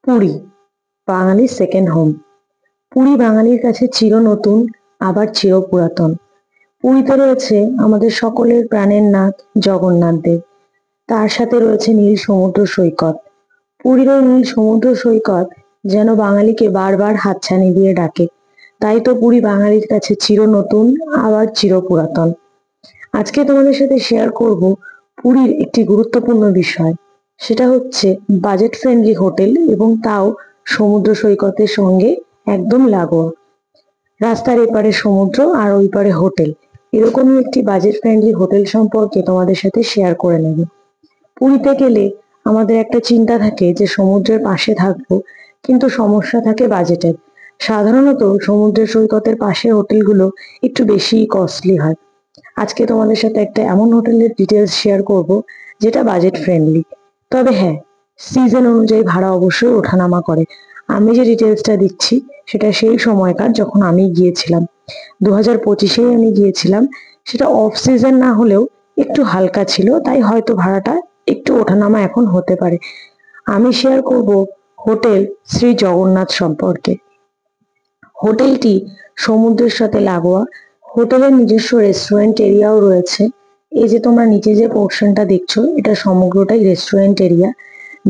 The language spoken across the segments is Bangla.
পুরী বাঙালির সেকেন্ড হোম। পুরী বাঙালির কাছে চির নতুন, আবার চির পুরাতন। পুরীতে রয়েছে আমাদের সকলের প্রাণের নাথ জগন্নাথ দেব। তার সাথে রয়েছে নীল সমুদ্র সৈকত। পুরীর ওই নীল সমুদ্র সৈকত যেন বাঙালিকে বারবার হাতছানি দিয়ে ডাকে। তাই তো পুরী বাঙালির কাছে চির নতুন, আবার চির পুরাতন। আজকে তোমাদের সাথে শেয়ার করব পুরীর একটি গুরুত্বপূর্ণ বিষয়। সেটা হচ্ছে বাজেট ফ্রেন্ডলি হোটেল, এবং তাও সমুদ্র সৈকতের সঙ্গে একদম লাগোয়া। রাস্তার এপারে সমুদ্র আর ওই পারে হোটেল, এরকমই একটি বাজেট ফ্রেন্ডলি হোটেল সম্পর্কে তোমাদের সাথে শেয়ার করে নেব। পুরীতে গেলে আমাদের একটা চিন্তা থাকে যে সমুদ্রের পাশে থাকবো, কিন্তু সমস্যা থাকে বাজেটের। সাধারণত সমুদ্রের সৈকতের পাশে হোটেলগুলো একটু বেশি কস্টলি হয়। আজকে তোমাদের সাথে একটা এমন হোটেলের ডিটেলস শেয়ার করব যেটা বাজেট ফ্রেন্ডলি। তবে হ্যাঁ, সিজন অনুযায়ী ভাড়া অবশ্যই ওঠানামা করে। আমি যে ডিটেলসটা দিচ্ছি সেটা সেই সময়কার যখন আমি গিয়েছিলাম, 2025-এ আমি গিয়েছিলাম। সেটা অফ সিজন না হলেও একটু হালকা ছিল, তাই হয়তো ভাড়াটা একটু ওঠানামা এখন হতে পারে। আমি শেয়ার করব হোটেল শ্রী জগন্নাথ সম্পর্কে। হোটেলটি সমুদ্রের সাথে লাগোয়া। হোটেলের নিজস্ব রেস্টুরেন্ট এরিয়াও রয়েছে। এই যে তোমরা নিচে যে পোর্শনটা দেখছো, এটা সমগ্রটাই রেস্টুরেন্ট এরিয়া,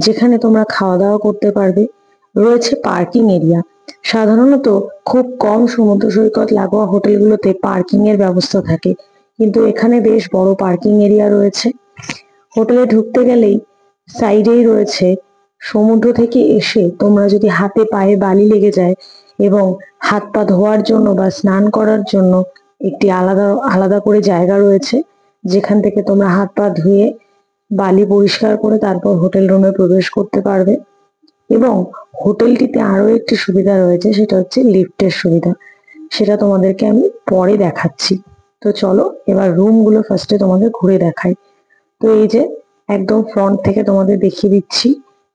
যেখানে তোমরা খাওয়া দাওয়া করতে পারবে। রয়েছে পার্কিং এরিয়া। সাধারণত খুব কম সমুদ্র সৈকত লাগোয়া হোটেলগুলোতে পার্কিং এর ব্যবস্থা থাকে, কিন্তু এখানে বেশ বড় পার্কিং এরিয়া রয়েছে। হোটেলে ঢুকতে গেলেই সাইডেই রয়েছে, সমুদ্র থেকে এসে তোমরা যদি হাতে পায়ে বালি লেগে যায়, এবং হাত পা ধোয়ার জন্য বা স্নান করার জন্য একটি আলাদা আলাদা করে জায়গা রয়েছে, যেখান থেকে তোমরা হাত পা ধুয়ে বালি পরিষ্কার করে তারপর হোটেল রুমে প্রবেশ করতে পারবে। এবং হোটেলটিতে আরো একটি সুবিধা রয়েছে, সেটা হচ্ছে লিফটের সুবিধা। সেটা তোমাদেরকে আমি পরে দেখাচ্ছি। তো চলো এবার রুমগুলো ফার্স্টে তোমাদের ঘুরে দেখাই। তো এই যে একদম ফ্রন্ট থেকে তোমাদের দেখিয়ে দিচ্ছি,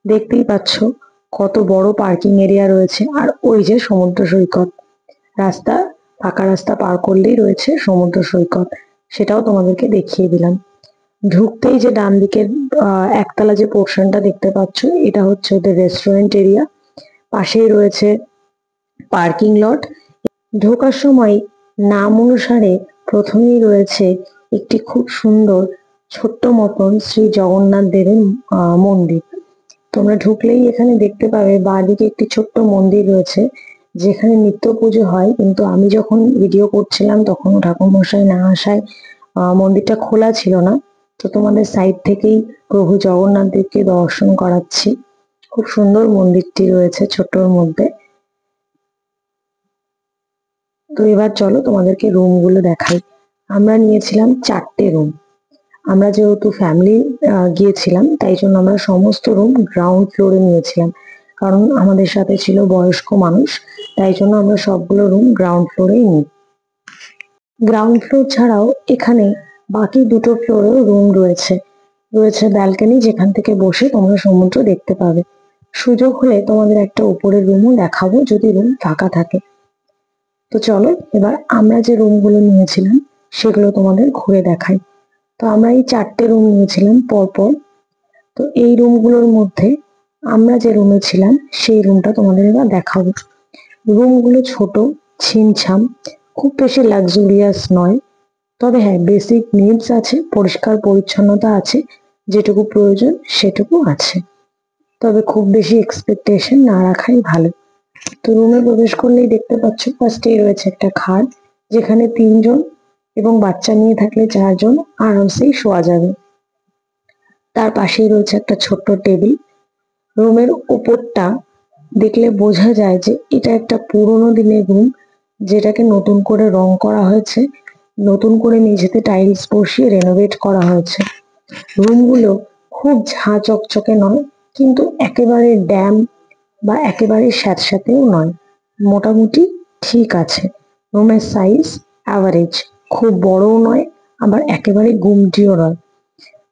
দেখতেই পাচ্ছ কত বড় পার্কিং এরিয়া রয়েছে। আর ওই যে সমুদ্র সৈকত, রাস্তা, পাকা রাস্তা পার করলেই রয়েছে সমুদ্র সৈকত, সেটাও তোমাদেরকে দেখিয়ে দিলাম। ঢুকতেই যে ডান দিকের একতলা যে পোর্শনটা দেখতে পাচ্ছ, এটা হচ্ছে ওদের রেস্টুরেন্ট এরিয়া। পাশেই রয়েছে পার্কিং লট। ঢোকার সময় নাম অনুসারে প্রথমেই রয়েছে একটি খুব সুন্দর ছোট্ট মতন শ্রী জগন্নাথ দেবের মন্দির। তোমরা ঢুকলেই এখানে দেখতে পাবে বাঁদিকে একটি ছোট্ট মন্দির রয়েছে, যেখানে নিত্য পুজো হয়। কিন্তু আমি যখন ভিডিও করছিলাম তখন ঠাকুর মশাই না আসায় মন্দিরটা খোলা ছিল না। তো তোমাদের সাইড থেকেই প্রভু জগন্নাথ দেবকে দর্শন করাচ্ছি। খুব সুন্দর মন্দিরটি রয়েছে ছোট্টর মধ্যে। তো এবার চলো তোমাদেরকে রুম গুলো দেখাই। আমরা নিয়েছিলাম 4টে রুম। আমরা যেহেতু ফ্যামিলি গিয়েছিলাম, তাই জন্য আমরা সমস্ত রুম গ্রাউন্ড ফ্লোরে নিয়েছিলাম, কারণ আমাদের সাথে ছিল বয়স্ক মানুষ। তাই জন্য আমরা সবগুলো রুম গ্রাউন্ড ফ্লোরেই নিই। গ্রাউন্ড ফ্লোর ছাড়াও এখানে বাকি দুটো ফ্লোরেও রুম রয়েছে। রয়েছে ব্যালকনি, যেখান থেকে বসে তোমরা সমুদ্র দেখতে পাবে। সুযোগ হলে তোমাদের একটা উপরের রুমও দেখাবো, যদি রুম ফাঁকা থাকে। তো চলো এবার আমরা যে রুমগুলো নিয়েছিলাম সেগুলো তোমাদের ঘুরে দেখাই। তো আমরা এই 4টে রুম নিয়েছিলাম পরপর। তো এই রুমগুলোর মধ্যে আমরা যে রুমে ছিলাম সেই রুমটা তোমাদের এবার দেখাবো। রুমগুলো ছোট, ছিমছাম, খুব বেশি লাক্সুরিয়াস নয়। তবে হ্যাঁ, বেসিক নিডস আছে, পরিষ্কার পরিচ্ছন্নতা আছে, যেটুকু প্রয়োজন সেটুকু আছে। তবে খুব বেশি এক্সপেকটেশন না রাখাই ভালো। তো রুমে প্রবেশ করলেই দেখতে পাচ্ছ ফার্স্টেই রয়েছে একটা খাট, যেখানে 3জন এবং বাচ্চা নিয়ে থাকলে 4জন আরামসেই শোয়া যাবে। তার পাশেই রয়েছে একটা ছোট্ট টেবিল। রুমের ওপরটা দেখলে বোঝা যায় যে এটা একটা পুরোনো দিনের রুম, যেটাকে নতুন করে রং করা হয়েছে, নতুন করে মেঝেতে টাইলস বসিয়ে রেনোভেট করা হয়েছে। রুমগুলো খুব ঝাঁ চকচকে নয়, কিন্তু একেবারে ড্যাম বা একেবারে স্যাঁতস্যাঁতেও নয়, মোটামুটি ঠিক আছে। রুমের সাইজ অ্যাভারেজ, খুব বড়ও নয় আবার একেবারে গুমটিও নয়।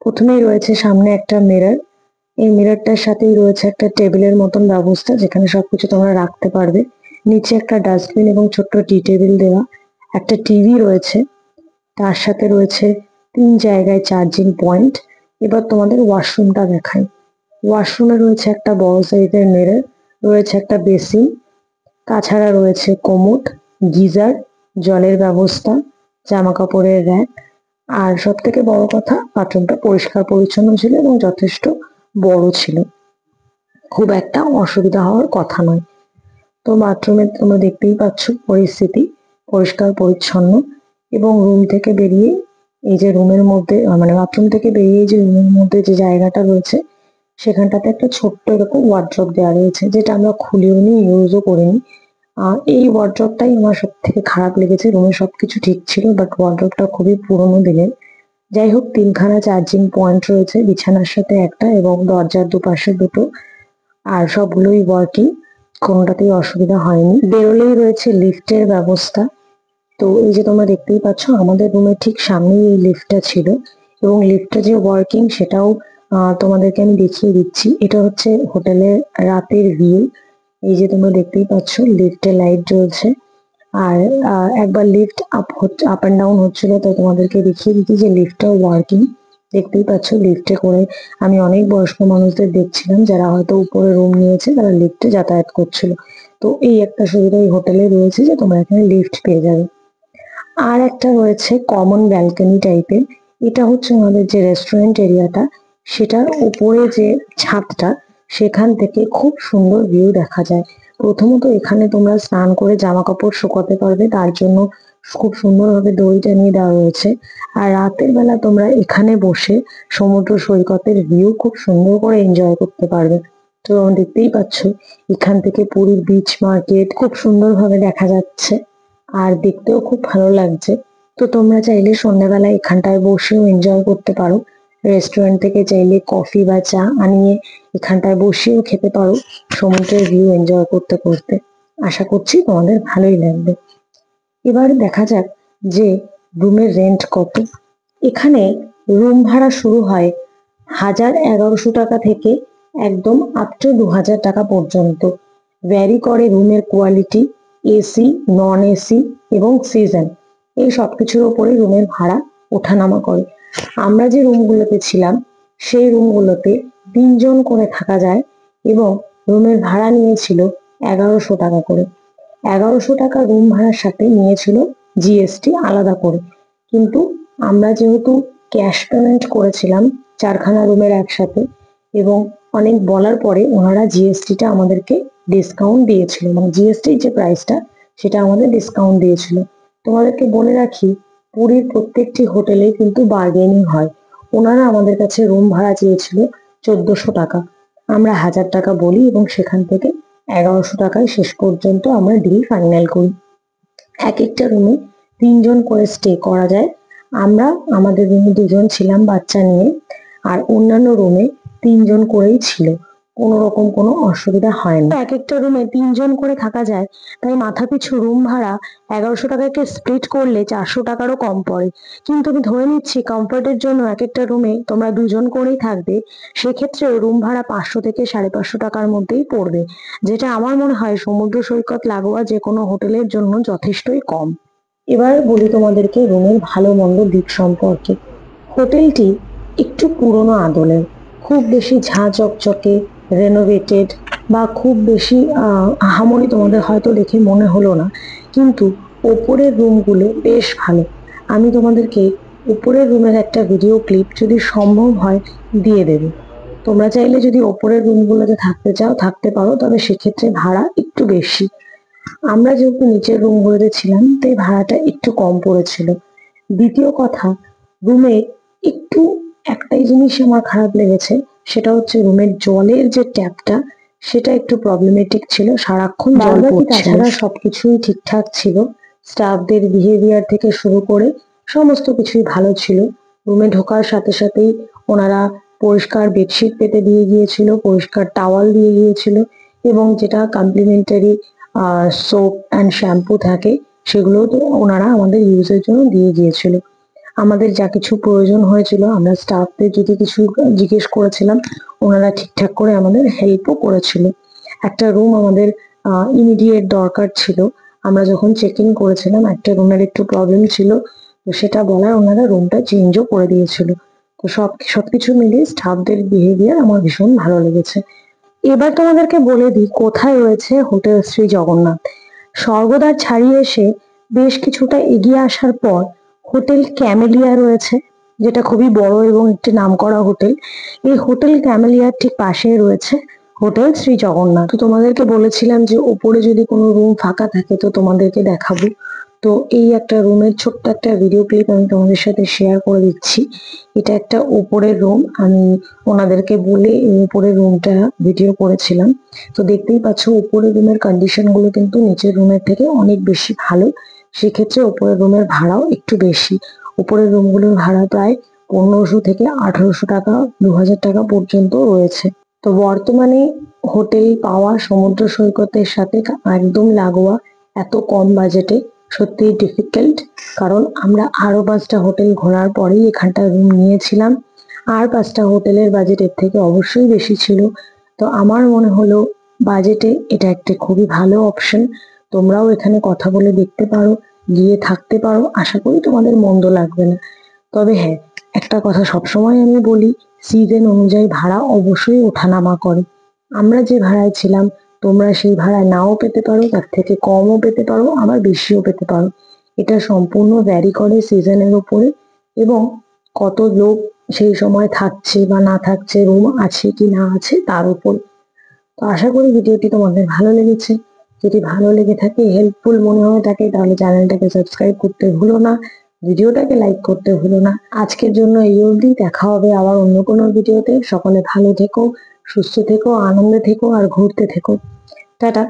প্রথমেই রয়েছে সামনে একটা মিরর। এই মিররটার সাথেই রয়েছে একটা টেবিলের মতন ব্যবস্থা, যেখানে সবকিছু তোমরা রাখতে পারবে। নিচে একটা ডাস্টবিন এবং ছোট্ট টি টেবিল দেওয়া। একটা টিভি রয়েছে, তার সাথে রয়েছে 3 জায়গায় চার্জিং পয়েন্ট। এবার তোমাদের ওয়াশরুমটা দেখাই। ওয়াশরুমে রয়েছে একটা বড় সাইজের মিরর, রয়েছে একটা বেসিন, তাছাড়া রয়েছে কোমোড, গিজার, জলের ব্যবস্থা, জামা কাপড়ের র্যাক। আর সব থেকে বড় কথা, বাথরুমটা পরিষ্কার পরিচ্ছন্ন ছিল এবং যথেষ্ট বড় ছিল, খুব একটা অসুবিধা হওয়ার কথা নয়। তো বাথরুমে তোমরা দেখতেই পাচ্ছ পরিস্থিতি, পরিষ্কার পরিচ্ছন্ন। এবং রুম থেকে বেরিয়ে এই যে রুমের মধ্যে মানে বাথরুম থেকে বেরিয়ে যে রুমের মধ্যে যে জায়গাটা রয়েছে, সেখানটাতে একটা ছোট্ট এরকম ওয়ার্ড্রপ দেওয়া রয়েছে, যেটা আমরা খুলিও নি, ইউজও করিনি। এই ওয়ার্ড্রপটাই আমার সব থেকে খারাপ লেগেছে। রুমে সবকিছু ঠিক ছিল, বাট ওয়ার্ড্রপটা খুবই পুরোনো দিনের। যাই হোক, 3খানা চার্জিং পয়েন্ট রয়েছে, বিছানার সাথে একটা এবং দরজার দুপাশে দুটো। আর সবগুলোই ওয়ার্কিং, কোনোটাতেই অসুবিধা হয়নি। বেরোলেই রয়েছে লিফটের ব্যবস্থা। তো এই যে তোমরা দেখতেই পাচ্ছ, আমাদের রুমের ঠিক সামনেই এই লিফটটা ছিল এবং লিফটটা যে ওয়ার্কিং সেটাও তোমাদেরকে আমি দেখিয়ে দিচ্ছি। এটা হচ্ছে হোটেলের রাতের ভিউ। এই যে তোমরা দেখতেই পাচ্ছ লিফটে লাইট জ্বলছে। আর একবার লিফট আপ অ্যান্ড ডাউন হচ্ছিল, তো তোমাদেরকে দেখিয়ে দিচ্ছি যে লিফটটাও ওয়ার্কিং। দেখতেই পাচ্ছ লিফটে করে আমি অনেক বয়স্ক মানুষদের দেখছিলাম, যারা হয়তো উপরে রুম নিয়েছে, তারা লিফটে যাতায়াত করছিল। তো এই একটা সুবিধা এই হোটেলে রয়েছে যে তোমরা এখানে লিফট পেয়ে যাবে। আর একটা রয়েছে কমন ব্যালকনি টাইপের। এটা হচ্ছে আমাদের যে রেস্টুরেন্ট এরিয়াটা, সেটার উপরে যে ছাদটা, সেখান থেকে খুব সুন্দর ভিউ দেখা যায়। প্রথমত এখানে তোমরা স্নান করে জামা কাপড় শুকাতে পারবে, তার জন্য খুব সুন্দরভাবে দড়ি টানিয়ে দেওয়া রয়েছে। আর রাতের বেলা তোমরা এখানে বসে সমুদ্র সৈকতের ভিউ খুব সুন্দর করে এনজয় করতে পারবে। তো দেখতেই পাচ্ছ এখান থেকে পুরীর বিচ মার্কেট খুব সুন্দরভাবে দেখা যাচ্ছে, আর দেখতেও খুব ভালো লাগছে। তো তোমরা চাইলে সন্ধ্যাবেলা এখানটায় বসেও এনজয় করতে পারো। রেস্টুরেন্ট থেকে চাইলে কফি বা চা আনিয়ে এখানটায় বসেও খেতে পারো, সমুদ্রের ভিউ এনজয় করতে করতে। আশা করছি তোমাদের ভালোই লাগবে। এবার দেখা যাক যে রুমের রেন্ট কত। এখানে রুম ভাড়া শুরু হয় 1100 টাকা থেকে একদম আপ টু 2000 টাকা পর্যন্ত। ভ্যারি করে রুমের কোয়ালিটি, এসি, নন এসি এবং সিজন, এই সবকিছুর উপরে রুমের ভাড়া ওঠানামা করে। আমরা যে রুমগুলোতে ছিলাম সেই রুমগুলোতে 3জন করে থাকা যায় এবং রুমের ভাড়া নিয়েছিল 1100 টাকা করে। 1100 টাকা রুম ভাড়ার সাথে নিয়েছিল জিএসটি আলাদা করে। কিন্তু আমরা যেহেতু ক্যাশ পেমেন্ট করেছিলাম 4খানা রুমের একসাথে, এবং অনেক বলার পরে ওনারা জিএসটিটা আমাদেরকে ডিসকাউন্ট দিয়েছিল, মানে জিএসটির যে প্রাইসটা সেটা আমাদের ডিসকাউন্ট দিয়েছিল। তোমাদেরকে বলে রাখি, পুরীর প্রত্যেকটি হোটেলে কিন্তু বার্গেনিং হয়। ওনারা আমাদের কাছে রুম ভাড়া চেয়েছিল 1400 টাকা, আমরা 1000 টাকা বলি এবং সেখান থেকে 1100 টাকায় শেষ পর্যন্ত আমরা ডিল ফাইনাল করি। এক একটা রুমে 3জন করে স্টে করা যায়। আমরা আমাদের রুমে 2জন ছিলাম বাচ্চা নিয়ে, আর অন্যান্য রুমে 3জন করেই ছিল। কোনো রকম কোনো অসুবিধা হয় না। এক একটা রুমে 3জন করে থাকা যায়, তাই মাথা পিছু রুম ভাড়া 1100 টাকাকে স্প্লিট করলে 400 টাকারও কম পড়ে। কিন্তু আমি ধরে নিচ্ছি কমফোর্টের জন্য এক একটা রুমে তোমরা 2জন করেই থাকবে, সেক্ষেত্রেও রুম ভাড়া 500 থেকে 550 টাকার মধ্যেই পড়বে, যেটা আমার মনে হয় সমুদ্র সৈকত লাগোয়া যে কোনো হোটেলের জন্য যথেষ্টই কম। এবার বলি তোমাদেরকে রুমের ভালো মন্দ দিক সম্পর্কে। হোটেলটি একটু পুরোনো আদলের, খুব বেশি ঝাঁ চকচকে রেনোভেটেড বা খুব বেশি আহামরি তোমাদের হয়তো দেখে মনে হলো না, কিন্তু ওপরের রুমগুলো বেশ ভালো। আমি তোমাদেরকে উপরের রুমের একটা ভিডিও ক্লিপ যদি সম্ভব হয় দিয়ে দেব। তোমরা চাইলে যদি ওপরের রুমগুলোতে থাকতে চাও থাকতে পারো, তবে সেক্ষেত্রে ভাড়া একটু বেশি। আমরা যেহেতু নিচের রুমগুলোতে ছিলাম তাই ভাড়াটা একটু কম পড়েছিল। দ্বিতীয় কথা, রুমে একটু একটাই জিনিস আমার খারাপ লেগেছে, সেটা হচ্ছে রুমের জলের যে ট্যাপটা সেটা একটু প্রবলেমেটিক ছিল, সারাক্ষণ জল পড়ছিল। তাছাড়া সবকিছুই ঠিকঠাক ছিল, স্টাফদের বিহেভিয়ার থেকে শুরু করে সমস্ত কিছুই ভালো ছিল। রুমে ঢোকার সাথে সাথেই ওনারা পরিষ্কার বেডশিট পেতে দিয়ে গিয়েছিল, পরিষ্কার টাওয়াল দিয়ে গিয়েছিল, এবং যেটা কমপ্লিমেন্টারি সোপ অ্যান্ড শ্যাম্পু থাকে সেগুলো তো ওনারা আমাদের ইউজের জন্য দিয়ে গিয়েছিল। আমাদের যা কিছু প্রয়োজন হয়েছিল, আমরা স্টাফদের যদি কিছু জিজ্ঞেস করেছিলাম, ওনারা ঠিকঠাক করে আমাদের হেল্পও করেছিল। একটা রুম আমাদের ইমিডিয়েট দরকার ছিল। আমরা যখন চেক ইন করেছিলাম একটা রুমের একটু প্রবলেম ছিল, তো সেটা বলার ওনারা রুমটা চেঞ্জও করে দিয়েছিল। তো সবকিছু মিলিয়ে স্টাফদের বিহেভিয়ার আমার ভীষণ ভালো লেগেছে। এবার তোমাদেরকে বলে দিই কোথায় রয়েছে হোটেল শ্রী জগন্নাথ। স্বর্গদ্বার ছাড়িয়ে এসে বেশ কিছুটা এগিয়ে আসার পর হোটেল ক্যামেলিয়া রয়েছে, যেটা খুবই বড় এবং একটি নামকরা হোটেল। এই হোটেল ক্যামেলিয়ার ঠিক পাশেই রয়েছে হোটেল শ্রী জগন্নাথ। তো তোমাদেরকে বলেছিলাম যে ওপরে যদি কোনো রুম ফাঁকা থাকে তো তোমাদেরকে দেখাবো। তো এই একটা রুমের ছোট্ট একটা ভিডিও ক্লিপ আমি তোমাদের সাথে শেয়ার করে দিচ্ছি। এটা একটা উপরের রুম, আমি ওনাদেরকে বলে এই উপরের রুমটা ভিডিও করেছিলাম। তো দেখতেই পাচ্ছ উপরের রুমের কন্ডিশন গুলো কিন্তু নিচের রুমের থেকে অনেক বেশি ভালো। সেক্ষেত্রে উপরের রুমের ভাড়াও একটু বেশি। উপরের রুমগুলোর ভাড়া প্রায় 1500 থেকে 1800 টাকা, 2000 টাকা পর্যন্ত রয়েছে। তো বর্তমানে হোটেল পাওয়া সমুদ্র সৈকতের সাথে একদম লাগোয়া এত কম বাজেটে সত্যি ডিফিকাল্ট। কারণ আমরা আরো 5টা হোটেল ঘোরার পরেই এখানটা রুম নিয়েছিলাম, আর 5টা হোটেলের বাজেট এর থেকে অবশ্যই বেশি ছিল। তো আমার মনে হলো বাজেটে এটা একটা খুবই ভালো অপশন। তোমরাও এখানে কথা বলে দেখতে পারো, গিয়ে থাকতে পারো, আশা করি তোমাদের মন্দ লাগবে না। তবে হ্যাঁ, একটা কথা সবসময় আমি বলি, সিজন অনুযায়ী ভাড়া অবশ্যই ওঠানামা করে। আমরা যে ভাড়ায় ছিলাম তোমরা সেই ভাড়া নাও পেতে পারো, তার থেকে কমও পেতে পারো, আবার বেশিও পেতে পারো। এটা সম্পূর্ণ ভ্যারি করে সিজনের উপরে এবং কত লোক সেই সময় থাকছে বা না থাকছে, রুম আছে কি না আছে তার উপর। তো আশা করি ভিডিওটি তোমাদের ভালো লেগেছে। যদি ভালো লেগে থাকে, হেল্পফুল মনে হয়ে থাকে, তাহলে চ্যানেলটাকে সাবস্ক্রাইব করতে ভুলো না, ভিডিওটাকে লাইক করতে ভুলো না। আজকের জন্য এই অবধি, দেখা হবে আবার অন্য কোনো ভিডিওতে। সকলে ভালো থেকো, সুস্থ থেকো, আনন্দে থেকো আর ঘুরতে থেকো। টাটা।